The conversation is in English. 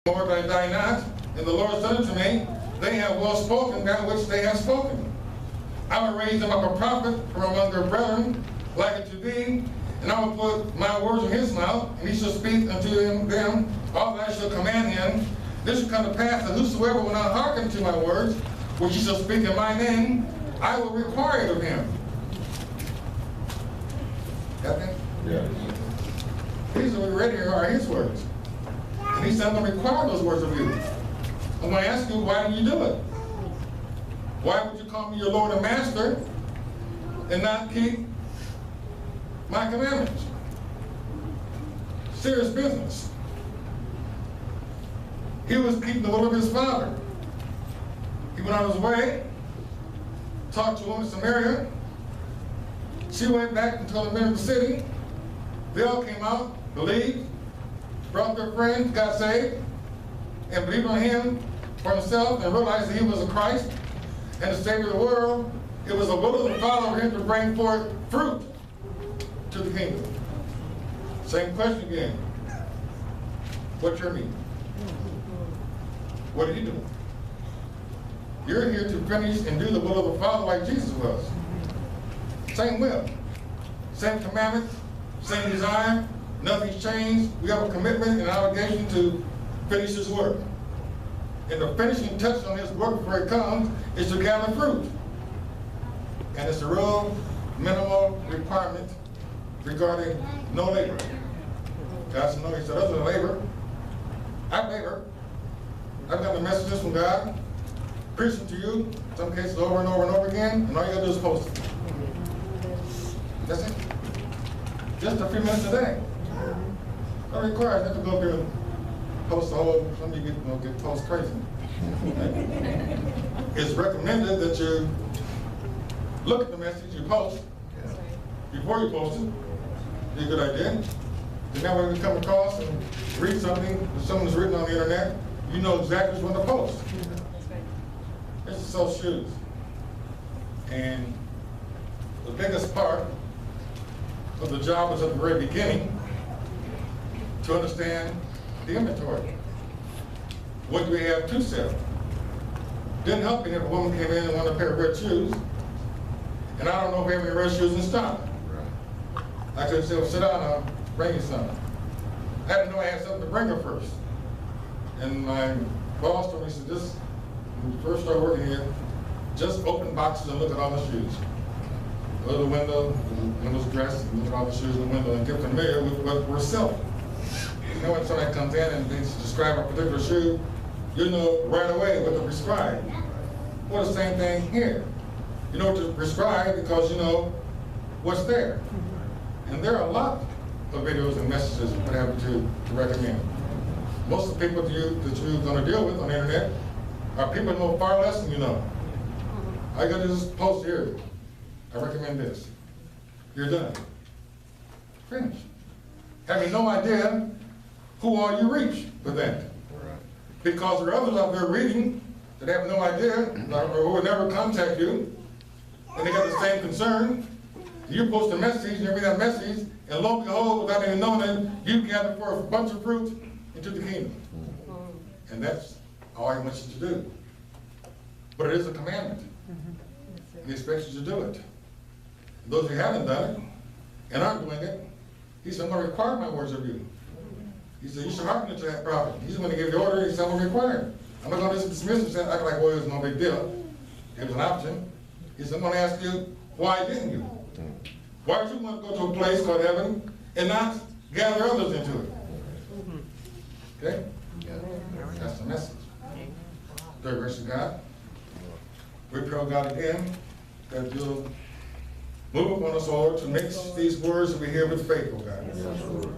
Lord, I die not. And the Lord said unto me, they have well spoken that which they have spoken. I will raise them up a prophet from among their brethren, like unto thee, and I will put my words in his mouth, and he shall speak unto them all that I shall command him. This shall come to pass, that whosoever will not hearken to my words, which he shall speak in my name, I will require it of him. Got that? Yes. These that we read here are his words. And he said, I'm going to require those words of you. I'm going to ask you, why do you do it? Why would you call me your Lord and Master and not keep my commandments? Serious business. He was keeping the will of his Father. He went on his way, talked to a woman in Samaria. She went back and told the men of the city. They all came out, believed, brought their friends, got saved, and believed on him for himself, and realized that he was the Christ and the Savior of the world. It was the will of the Father for him to bring forth fruit to the kingdom. Same question again. What's your meaning? What did he do? You're here to finish and do the will of the Father like Jesus was. Same will, same commandment, same desire. Nothing's changed. We have a commitment and an obligation to finish his work. And the finishing touch on his work before it comes is to gather fruit. And it's a real minimal requirement regarding no labor. God said, no, he said, other than labor, I labor. I've got the messages from God, preaching to you, in some cases over and over and over again, and all you gotta do is post it. That's it. Just a few minutes a day. That requires not to go up here and post all over. Some of you get post crazy. It's recommended that you look at the message you post before you post it. Be a good idea. And now when you come across and read something that someone's written on the internet, you know exactly which one to post. It's to sell shoes. And the biggest part of the job is at the very beginning to understand the inventory. What do we have to sell? Didn't help me if a woman came in and wanted a pair of red shoes, and I don't know if we have any red shoes in stock. I could say, well, sit down, I'll bring you some. I had to know I had something to bring her first. And my boss told me, he said, just, when you first start working here, just open boxes and look at all the shoes. Go to the window, the window's dressed, and look at all the shoes in the window and get familiar with what we're selling. You know, when somebody comes in and they describe a particular shoe, you know right away what to prescribe. Well, the same thing here. You know what to prescribe because you know what's there. And there are a lot of videos and messages what have you to recommend. Most of the people that you're going to deal with on the internet are people who know far less than you know. I got to just post here. I recommend this. You're done. Finish. Having no idea who all you reach with that. Because there are others out there reading that have no idea or who will never contact you, and they got the same concern. You post a message, and you read that message, and lo and behold, without even knowing it, you gather for a bunch of fruit into the kingdom. And that's all I want you to do. But it is a commandment. He expects you to do it. And those who haven't done it and aren't doing it, he said, I'm going to require my words of you. He said, you should hearken to that prophet. He's going to give the order, he said, I'm going to require it. I'm not going to just dismiss it and act like, well, it's no big deal. It was an option. He said, I'm going to ask you, why didn't you? Why would you want to go to a place called heaven and not gather others into it? Okay? That's the message. Third verse of God. We pray, oh God, again, that you'll move upon us all to mix these words that we hear with faith, oh God.